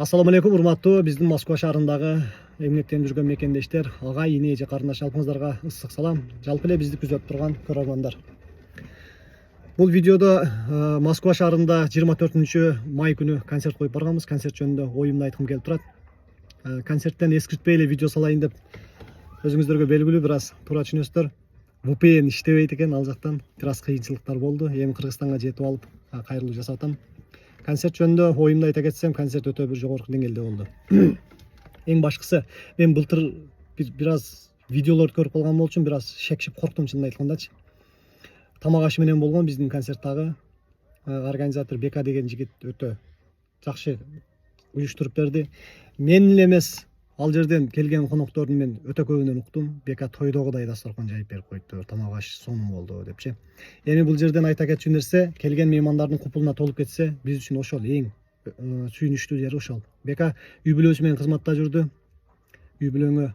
Assalamu алейкум, урматтуу биздин Москва шаарындагы эмгектенип жүргөн мекендештер, агай, ине же карындаш жалпыңыздарга ысык салам. Жалпы эле бизди күзөтүп турган көрөрмандар. Бул видеодо Москва шаарында 24 май күнү концерт коюп барганбыз. Концерт жөнүндө оюмду айткым келип турат. Концерттен эскиртпей эле видео салайын деп өзүңүздөргө белгилүү бир аз туура түшүнөсүздөр. VPN иштебейт экен, ал жактан бир аз кыйынчылыктар болду. Эми Кыргызстанга жетип алып, кайрылуу жасап атам. Концерт жөнүндө оюмду айта кетсем, концерт өтө бир жогорку деңгээлде болду. Эң башкысы, мен былтыр бир аз видеолорду көрүп калган болчумун, бир аз шекшип корктум чынын айткандачы. Тамак ашы менен болгон биздин концерттагы организатор Бека деген жигит өтө жакшы уюштуруп берди. Мен эле эмес, ал жерден келген коноктордун мен өтө көбүнөн уктум. Бека тойдогудай дасторкон жайып берип коюпту, тамак аш сонун болду депчи. Эми бул жерден айта кетчү нерсе, келген меймандардын купулуна толуп кетсе, биз үчүн ошол эң сүйүнүчтүү жери ошол. Бека үй бүлөсү менен кызматта жүрдү. Үй бүлөңө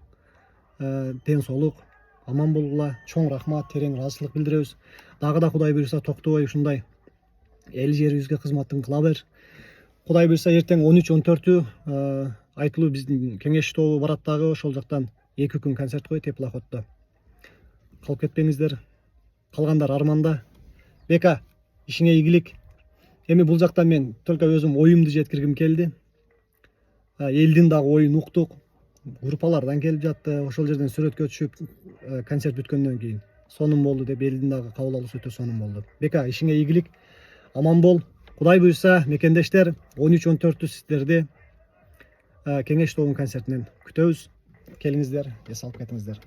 ден соолук, аман болгула, чоң рахмат, терең ыраазычылык билдиребиз. Дагы да Кудай буйруса токтобой ушундай эл жерибизге кызматын кыла бер. Кудай буйруса эртең 13-14 айтылуу биздин кеңеш тобу барат дагы ошол жактан 2 күн концерт коет теплоходдо. Калып кетпеңиздер. Калгандар арманда. Бека, ишиңе ийгилик. Эми бул жактан мен только өзүм оюмду жеткиргим келди. Элдин дагы оюн уктук. Группалардан келип жатты. Ошол жерден сүрөткө түшүп, концерт бүткөндөн кийин сонун болду деп элдин дагы кабыл алуусу өтө сонун болду. Бека, ишиңе ийгилик. Аман бол. Кудай буйруса, мекендештер 13-14 сиздерди кеңеш тобунун концертинен күтөбүз. Келиңиздер, эс алып кетиңиздер.